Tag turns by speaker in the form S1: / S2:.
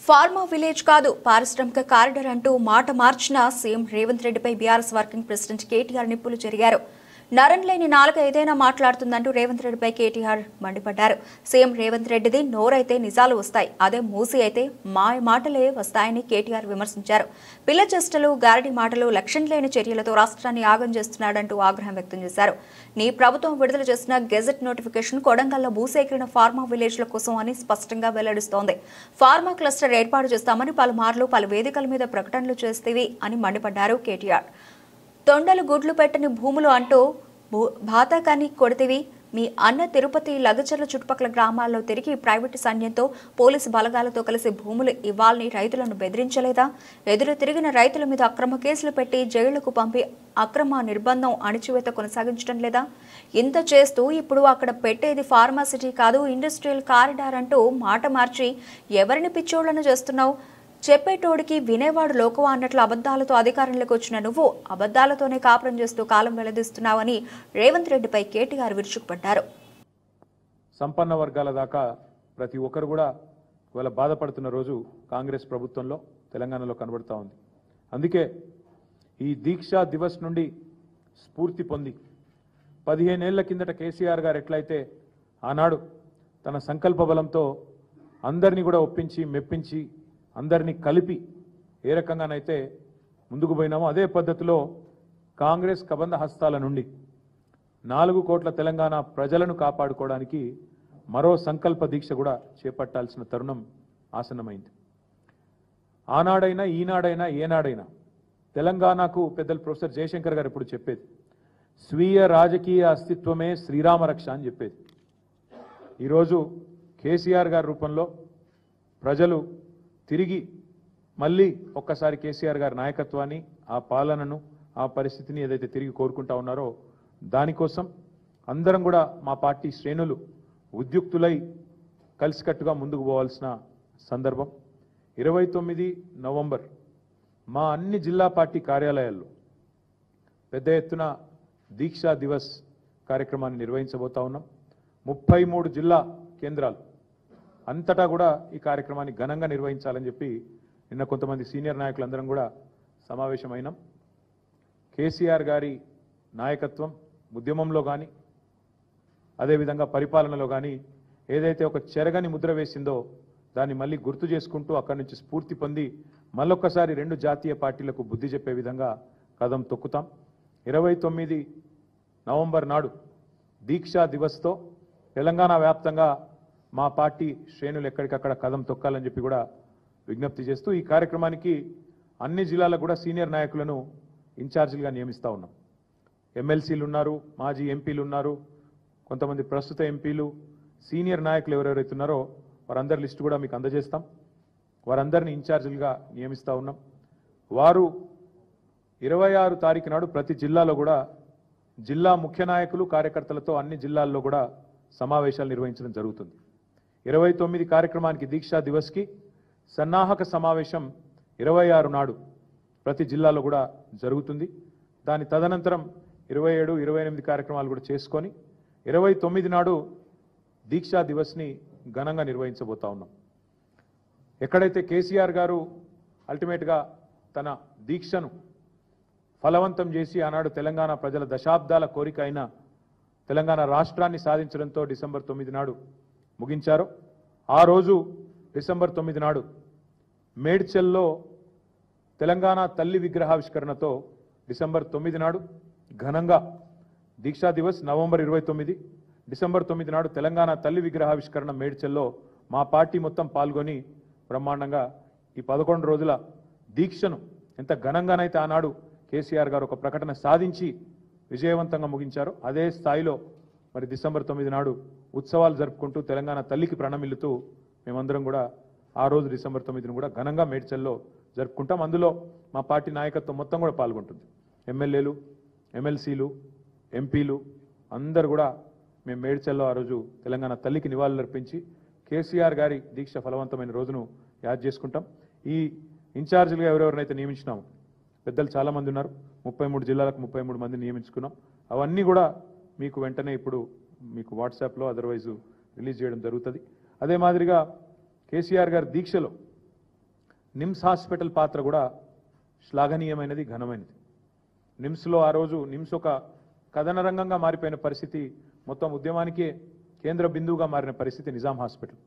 S1: Pharma village కాదు పారిశ్రామిక corridor అంటూ మాట మార్చిన సీఎం రేవంత్ రెడ్డిపై బీఆర్ఎస్ వర్కింగ్ ప్రెసిడెంట్ కేటీఆర్ నిప్పులు చెరిగారు. నరం లేని నాలుక ఏదైనా మాట్లాడుతుందంటూ రేవంత్ రెడ్డిపై కేటీఆర్ మండిపడ్డారు. సీఎం రేవంత్ రెడ్డిది నోరైతే నిజాలు వస్తాయి, అదే మూసి అయితే మాటలే వస్తాయని కేటీఆర్ విమర్శించారు. పిల్ల చేష్టలు, గారడి మాటలు, లక్ష్యం లేని చర్యలతో రాష్ట్రాన్ని ఆగం చేస్తున్నాడంటూ ఆగ్రహం వ్యక్తం చేశారు. నీ ప్రభుత్వం విడుదల చేసిన గెజెట్ నోటిఫికేషన్ కొడంగల్లో భూసేకరణ ఫార్మా విలేజ్ల కోసం అని స్పష్టంగా వెల్లడిస్తోంది. ఫార్మా క్లస్టర్ ఏర్పాటు చేస్తామని పలుమార్లు పలు వేదికల మీద ప్రకటనలు చేస్తేవి అని మండిపడ్డారు కేటీఆర్. తొండలు గుడ్లు పెట్టని భూములు అంటూ బాతాకాన్ని కొడితివి. మీ అన్న తిరుపతి లగచర్ల చుట్టుపక్కల గ్రామాల్లో తిరిగి ప్రైవేటు సైన్యంతో పోలీసు బలగాలతో కలిసి భూములు ఇవ్వాలని రైతులను బెదిరించలేదా? ఎదురు తిరిగిన రైతుల మీద అక్రమ కేసులు పెట్టి జైళ్లకు పంపి అక్రమ నిర్బంధం అణిచివేత కొనసాగించడం లేదా? ఇంత చేస్తూ ఇప్పుడు అక్కడ పెట్టేది ఫార్మాసిటీ కాదు ఇండస్ట్రియల్ కారిడార్ అంటూ మాట మార్చి ఎవరిని పిచ్చోళ్లను చేస్తున్నావు? చెప్పేటోడికి వినేవాడు లోకవా అన్నట్లు అబద్ధాలతో అధికారంలోకి వచ్చిన నువ్వు అబద్ధాలతోనే కాపురం చేస్తూ కాలం వెల్లదిస్తున్నావని రేవంత్ రెడ్డిపై కేటీఆర్ విరుచుకుపడ్డారు.
S2: సంపన్న వర్గాల దాకా ప్రతి ఒక్కరు కూడా ఇవాళ బాధపడుతున్న రోజు కాంగ్రెస్ ప్రభుత్వంలో తెలంగాణలో కనబడుతూ ఉంది. అందుకే ఈ దీక్షా దివస్ నుండి స్ఫూర్తి పొంది 15 ఏళ్ల కిందట కేసీఆర్ గారు ఎట్లయితే ఆనాడు తన సంకల్ప బలంతో అందరినీ కూడా ఒప్పించి మెప్పించి అందరినీ కలిపి ఏ రకంగానైతే ముందుకు పోయినామో అదే పద్ధతిలో కాంగ్రెస్ కబంధ హస్తాల నుండి 4 కోట్ల తెలంగాణ ప్రజలను కాపాడుకోవడానికి మరో సంకల్ప దీక్ష కూడా చేపట్టాల్సిన తరుణం ఆసన్నమైంది. ఆనాడైనా ఈనాడైనా ఏనాడైనా తెలంగాణకు పెద్దలు ప్రొఫెసర్ జయశంకర్ గారు ఇప్పుడు చెప్పేది స్వీయ రాజకీయ అస్తిత్వమే శ్రీరామ రక్ష అని చెప్పేది. ఈరోజు కేసీఆర్ గారి రూపంలో ప్రజలు తిరిగి మళ్ళీ ఒక్కసారి కేసీఆర్ గారి నాయకత్వాన్ని, ఆ పాలనను, ఆ పరిస్థితిని ఏదైతే తిరిగి కోరుకుంటా ఉన్నారో దానికోసం అందరం కూడా మా పార్టీ శ్రేణులు ఉద్యుక్తులై కలిసికట్టుగా ముందుకు పోవాల్సిన సందర్భం. 29 నవంబర్ మా అన్ని జిల్లా పార్టీ కార్యాలయాల్లో పెద్ద ఎత్తున దీక్షా దివస్ కార్యక్రమాన్ని నిర్వహించబోతా ఉన్నాం. 33 జిల్లా కేంద్రాలు అంతటా కూడా ఈ కార్యక్రమాన్ని ఘనంగా నిర్వహించాలని చెప్పి నిన్న కొంతమంది సీనియర్ నాయకులందరం కూడా సమావేశమైనాం. కేసీఆర్ గారి నాయకత్వం ఉద్యమంలో కానీ అదేవిధంగా పరిపాలనలో కానీ ఏదైతే ఒక చెరగని ముద్ర వేసిందో దాన్ని మళ్ళీ గుర్తు చేసుకుంటూ అక్కడి నుంచి స్ఫూర్తి పొంది మళ్ళొక్కసారి 2 జాతీయ పార్టీలకు బుద్ధి చెప్పే విధంగా కదం తొక్కుతాం. 29 నవంబర్ నాడు దీక్షా దివస్తో తెలంగాణ వ్యాప్తంగా మా పార్టీ శ్రేణులు ఎక్కడికక్కడ కదం తొక్కాలని చెప్పి కూడా విజ్ఞప్తి చేస్తూ ఈ కార్యక్రమానికి అన్ని జిల్లాలకు కూడా సీనియర్ నాయకులను ఇన్ఛార్జీలుగా నియమిస్తూ ఉన్నాం. ఎమ్మెల్సీలు ఉన్నారు, మాజీ ఎంపీలు ఉన్నారు, కొంతమంది ప్రస్తుత ఎంపీలు, సీనియర్ నాయకులు ఎవరెవరైతే ఉన్నారో వారందరి లిస్టు కూడా మీకు అందజేస్తాం. వారందరినీ ఇన్ఛార్జీలుగా నియమిస్తూ ఉన్నాం. వారు 26 తారీఖు నాడు ప్రతి జిల్లాలో కూడా జిల్లా ముఖ్య నాయకులు కార్యకర్తలతో అన్ని జిల్లాల్లో కూడా సమావేశాలు నిర్వహించడం జరుగుతుంది. 29 కార్యక్రమానికి దీక్షా దివస్కి సన్నాహక సమావేశం 26 నాడు ప్రతి జిల్లాలో కూడా జరుగుతుంది. దాని తదనంతరం 27, 28 కార్యక్రమాలు కూడా చేసుకొని 29 నాడు దీక్షా దివస్ని ఘనంగా నిర్వహించబోతా ఉన్నాం. ఎక్కడైతే కేసీఆర్ గారు అల్టిమేట్గా తన దీక్షను ఫలవంతం చేసి ఆనాడు తెలంగాణ ప్రజల దశాబ్దాల కోరిక అయిన తెలంగాణ రాష్ట్రాన్ని సాధించడంతో డిసెంబర్ 9 నాడు ముగించారు. ఆ రోజు డిసెంబర్ 9 నాడు మేడ్చల్లో తెలంగాణ తల్లి విగ్రహావిష్కరణతో డిసెంబర్ 9 నాడు ఘనంగా దీక్షా దివస్ నవంబర్ 29, డిసెంబర్ 9 నాడు తెలంగాణ తల్లి విగ్రహావిష్కరణ మేడ్చల్లో మా పార్టీ మొత్తం పాల్గొని బ్రహ్మాండంగా ఈ 11 రోజుల దీక్షను ఎంత ఘనంగానైతే ఆనాడు కేసీఆర్ గారు ఒక ప్రకటన సాధించి విజయవంతంగా ముగించారో అదే స్థాయిలో మరి డిసెంబర్ 9 నాడు ఉత్సవాలు జరుపుకుంటూ తెలంగాణ తల్లికి ప్రణమిల్లుతూ మేమందరం కూడా ఆ రోజు డిసెంబర్ 9ను కూడా ఘనంగా మేడ్చల్లో జరుపుకుంటాం. అందులో మా పార్టీ నాయకత్వం మొత్తం కూడా పాల్గొంటుంది. ఎమ్మెల్యేలు, ఎమ్మెల్సీలు, ఎంపీలు అందరూ కూడా మేము మేడ్చల్లో ఆ రోజు తెలంగాణ తల్లికి నివాళులర్పించి కేసీఆర్ గారి దీక్ష ఫలవంతమైన రోజును యాద్ చేసుకుంటాం. ఈ ఇన్ఛార్జీలుగా ఎవరెవరినైతే నియమించినామో పెద్దలు చాలామంది ఉన్నారు. 33 జిల్లాలకు 33 మందిని నియమించుకున్నాం. అవన్నీ కూడా మీకు వెంటనే ఇప్పుడు మీకు వాట్సాప్లో అదర్వైజ్ రిలీజ్ చేయడం జరుగుతుంది. అదే మాదిరిగా కేసీఆర్ గారి దీక్షలో నిమ్స్ హాస్పిటల్ పాత్ర కూడా శ్లాఘనీయమైనది, ఘనమైనది. నిమ్స్లో ఆ రోజు నిమ్స్ ఒక కథన రంగంగా మారిపోయిన పరిస్థితి, మొత్తం ఉద్యమానికే కేంద్ర బిందువుగా మారిన పరిస్థితి నిజాం హాస్పిటల్.